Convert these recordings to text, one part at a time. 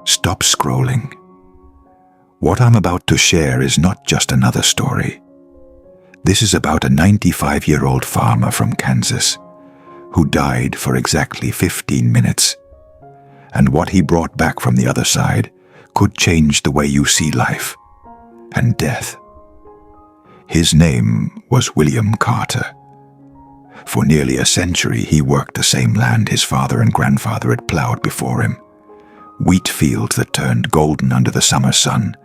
Stop scrolling. What I'm about to share is not just another story. This is about a 95-year-old farmer from Kansas who died for exactly 15 minutes. And what he brought back from the other side could change the way you see life and death. His name was William Carter. For nearly a century, he worked the same land his father and grandfather had plowed before him. Wheat fields that turned golden under the summer sun,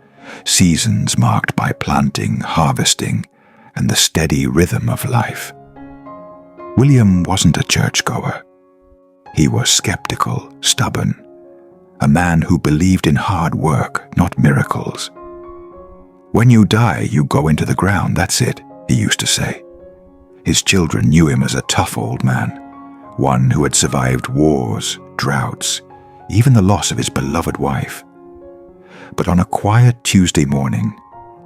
seasons marked by planting, harvesting, and the steady rhythm of life. William wasn't a churchgoer. He was skeptical, stubborn, a man who believed in hard work, not miracles. When you die, you go into the ground, that's it, he used to say. His children knew him as a tough old man, one who had survived wars, droughts, even the loss of his beloved wife. But on a quiet Tuesday morning,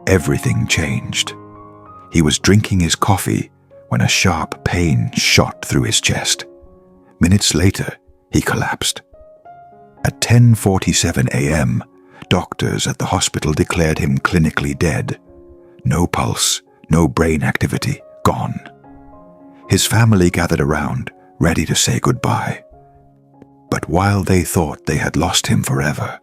everything changed. He was drinking his coffee when a sharp pain shot through his chest. Minutes later, he collapsed. At 10:47 a.m., doctors at the hospital declared him clinically dead. No pulse, no brain activity, gone. His family gathered around, ready to say goodbye. But while they thought they had lost him forever,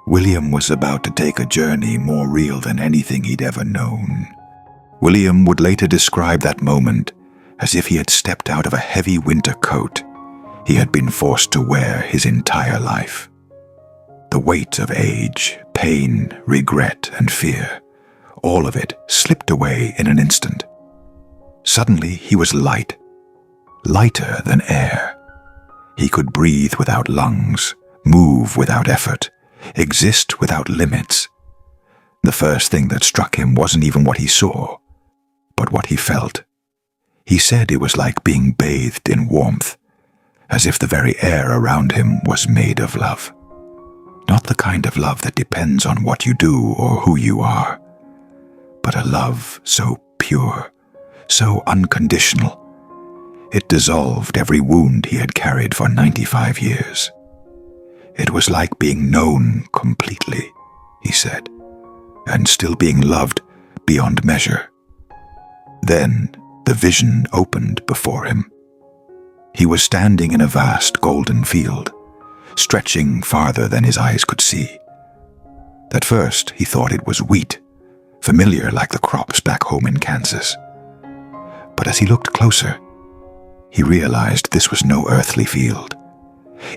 William was about to take a journey more real than anything he'd ever known. William would later describe that moment as if he had stepped out of a heavy winter coat he had been forced to wear his entire life. The weight of age, pain, regret, and fear, all of it slipped away in an instant. Suddenly he was light, lighter than air. He could breathe without lungs, move without effort, exist without limits. The first thing that struck him wasn't even what he saw, but what he felt. He said it was like being bathed in warmth, as if the very air around him was made of love. Not the kind of love that depends on what you do or who you are, but a love so pure, so unconditional. It dissolved every wound he had carried for 95 years. It was like being known completely, he said, and still being loved beyond measure. Then the vision opened before him. He was standing in a vast golden field, stretching farther than his eyes could see. At first, he thought it was wheat, familiar like the crops back home in Kansas. But as he looked closer, he realized this was no earthly field.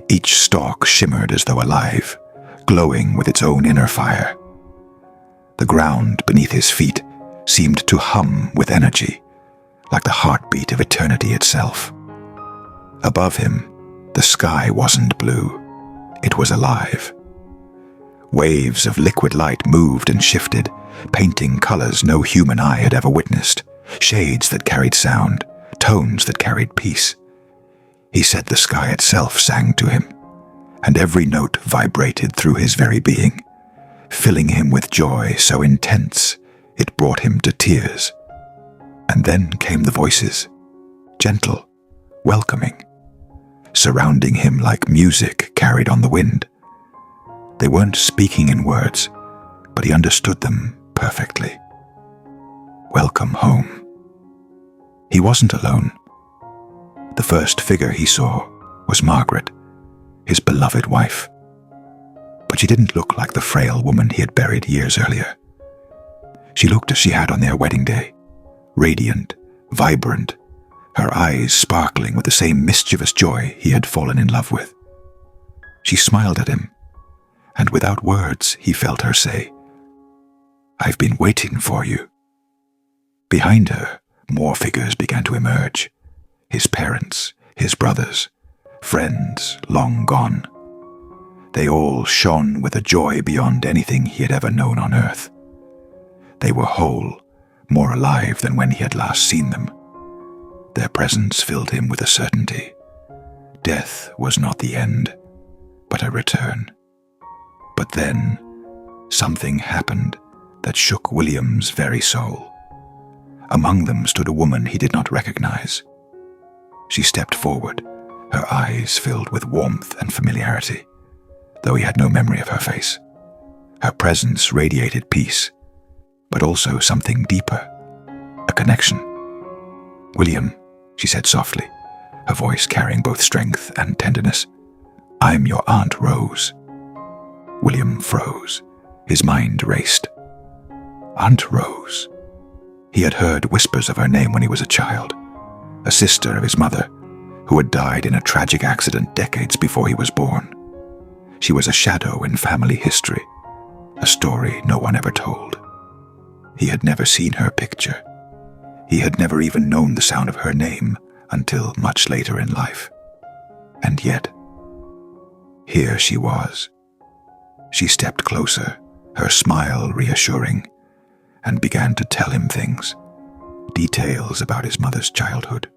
Each stalk shimmered as though alive, glowing with its own inner fire. The ground beneath his feet seemed to hum with energy, like the heartbeat of eternity itself. Above him, the sky wasn't blue. It was alive. Waves of liquid light moved and shifted, painting colors no human eye had ever witnessed, shades that carried sound, tones that carried peace. He said the sky itself sang to him, and every note vibrated through his very being, filling him with joy so intense it brought him to tears. And then came the voices, gentle, welcoming, surrounding him like music carried on the wind. They weren't speaking in words, but he understood them perfectly. Welcome home. He wasn't alone. The first figure he saw was Margaret, his beloved wife. But she didn't look like the frail woman he had buried years earlier. She looked as she had on their wedding day, radiant, vibrant, her eyes sparkling with the same mischievous joy he had fallen in love with. She smiled at him, and without words he felt her say, "I've been waiting for you." Behind her, more figures began to emerge. His parents, his brothers, friends long gone. They all shone with a joy beyond anything he had ever known on earth. They were whole, more alive than when he had last seen them. Their presence filled him with a certainty. Death was not the end, but a return. But then, something happened that shook William's very soul. Among them stood a woman he did not recognize. She stepped forward, her eyes filled with warmth and familiarity. though he had no memory of her face. Her presence radiated peace, but also something deeper, a connection. "William," she said softly, her voice carrying both strength and tenderness, "I'm your Aunt Rose." William froze. His mind raced. Aunt Rose. He had heard whispers of her name when he was a child, a sister of his mother, who had died in a tragic accident decades before he was born. She was a shadow in family history, a story no one ever told. He had never seen her picture. He had never even known the sound of her name until much later in life. And yet, here she was. She stepped closer, her smile reassuring, and began to tell him things, details about his mother's childhood,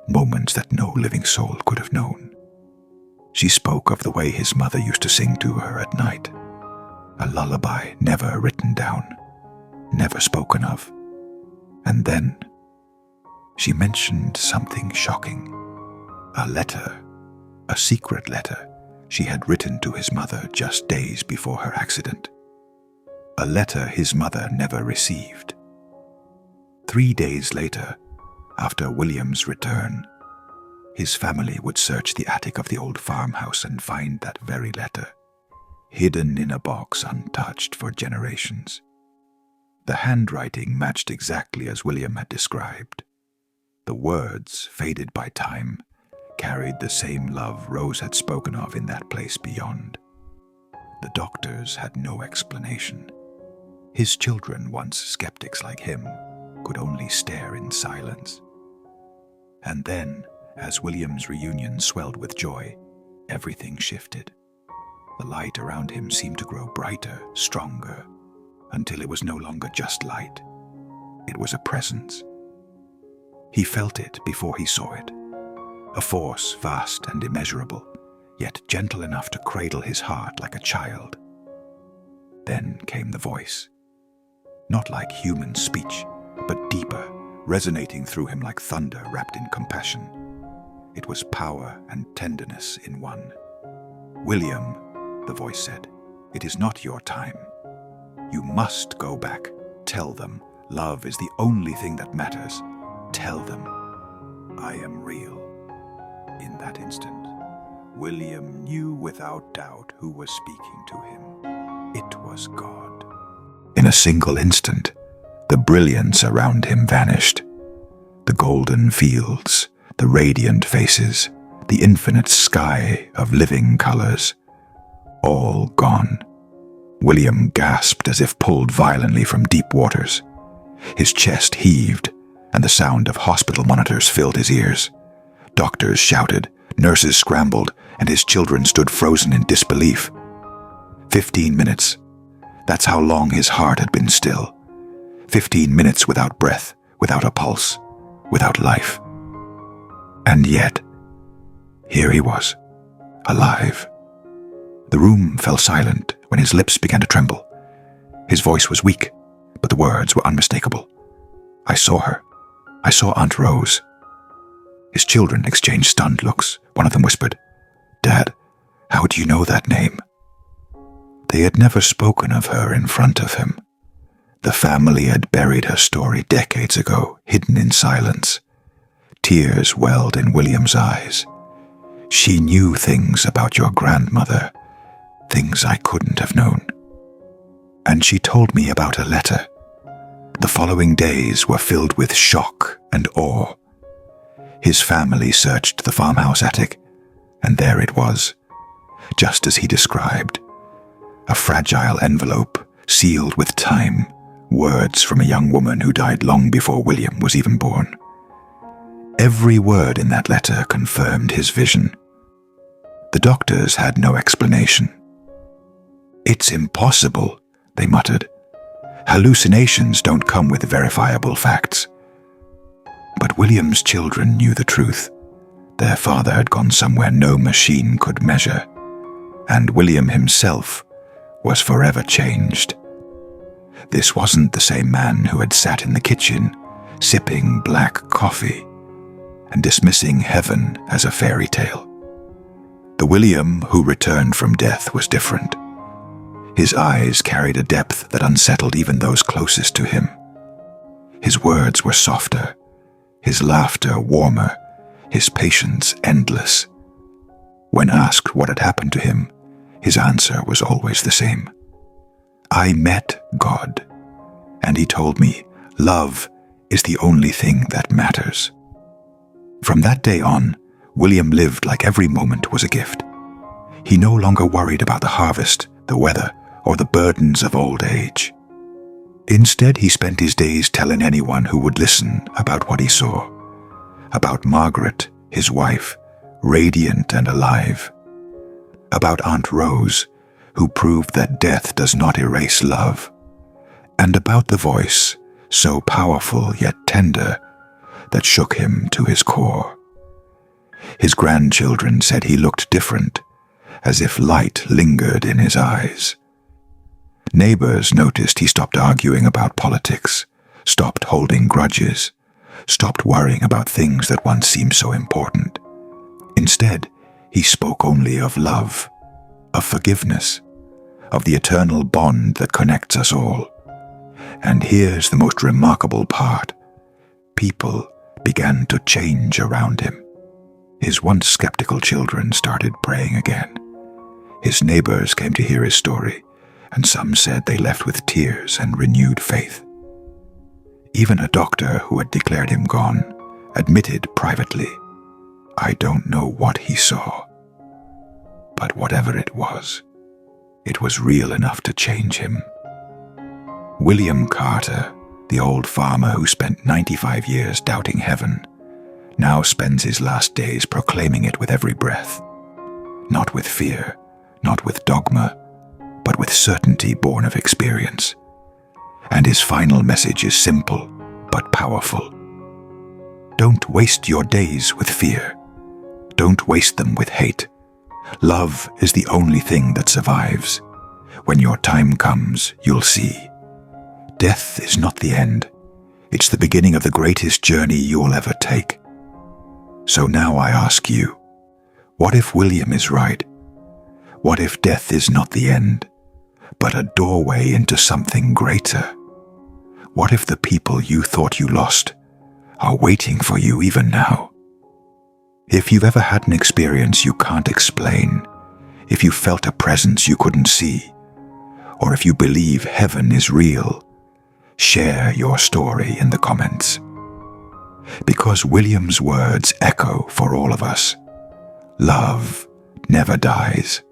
moments that no living soul could have known. She spoke of the way his mother used to sing to her at night, a lullaby never written down, never spoken of. And then she mentioned something shocking, a letter, a secret letter she had written to his mother just days before her accident. A letter his mother never received. 3 days later, after William's return, his family would search the attic of the old farmhouse and find that very letter, hidden in a box untouched for generations. The handwriting matched exactly as William had described. The words, faded by time, carried the same love Rose had spoken of in that place beyond. The doctors had no explanation. His children, once skeptics like him, could only stare in silence. And then, as William's reunion swelled with joy, everything shifted. The light around him seemed to grow brighter, stronger, until it was no longer just light. It was a presence. He felt it before he saw it, a force vast and immeasurable, yet gentle enough to cradle his heart like a child. Then came the voice, not like human speech, but deeper, resonating through him like thunder wrapped in compassion. It was power and tenderness in one. "William," the voice said, "it is not your time. You must go back. Tell them love is the only thing that matters. Tell them I am real." In that instant, William knew without doubt who was speaking to him. It was God. In a single instant, the brilliance around him vanished. The golden fields, the radiant faces, the infinite sky of living colors, all gone. William gasped as if pulled violently from deep waters. His chest heaved, and the sound of hospital monitors filled his ears. Doctors shouted, nurses scrambled, and his children stood frozen in disbelief. 15 minutes. That's how long his heart had been still. 15 minutes without breath, without a pulse, without life. And yet, here he was, alive. The room fell silent when his lips began to tremble. His voice was weak, but the words were unmistakable. "I saw her. I saw Aunt Rose." His children exchanged stunned looks. One of them whispered, "Dad, how do you know that name?" They had never spoken of her in front of him. The family had buried her story decades ago, hidden in silence. Tears welled in William's eyes. "She knew things about your grandmother, things I couldn't have known. And she told me about a letter." The following days were filled with shock and awe. His family searched the farmhouse attic, and there it was, just as he described. A fragile envelope, sealed with time, words from a young woman who died long before William was even born. Every word in that letter confirmed his vision. The doctors had no explanation. "It's impossible," they muttered. "Hallucinations don't come with verifiable facts." But William's children knew the truth. Their father had gone somewhere no machine could measure, and William himself was forever changed. This wasn't the same man who had sat in the kitchen, sipping black coffee and dismissing heaven as a fairy tale. The William who returned from death was different. His eyes carried a depth that unsettled even those closest to him. His words were softer, his laughter warmer, his patience endless. When asked what had happened to him, his answer was always the same. I met God, and he told me love is the only thing that matters. From that day on, William lived like every moment was a gift. He no longer worried about the harvest, the weather, or the burdens of old age. Instead, he spent his days telling anyone who would listen about what he saw, about Margaret, his wife, radiant and alive, about Aunt Rose, who proved that death does not erase love, and about the voice, so powerful yet tender, that shook him to his core. His grandchildren said he looked different, as if light lingered in his eyes. Neighbors noticed he stopped arguing about politics, stopped holding grudges, stopped worrying about things that once seemed so important. Instead, he spoke only of love, of forgiveness, of the eternal bond that connects us all. And here's the most remarkable part. People began to change around him. His once skeptical children started praying again. His neighbors came to hear his story, and some said they left with tears and renewed faith. Even a doctor who had declared him gone admitted privately, I don't know what he saw, but whatever it was real enough to change him. William Carter, the old farmer who spent 95 years doubting heaven, now spends his last days proclaiming it with every breath, not with fear, not with dogma, but with certainty born of experience. And his final message is simple but powerful. Don't waste your days with fear. Don't waste them with hate. Love is the only thing that survives. When your time comes, you'll see. Death is not the end. It's the beginning of the greatest journey you'll ever take. So now I ask you, what if William is right? What if death is not the end, but a doorway into something greater? What if the people you thought you lost are waiting for you even now? If you've ever had an experience you can't explain, if you felt a presence you couldn't see, or if you believe heaven is real, share your story in the comments. Because William's words echo for all of us. Love never dies.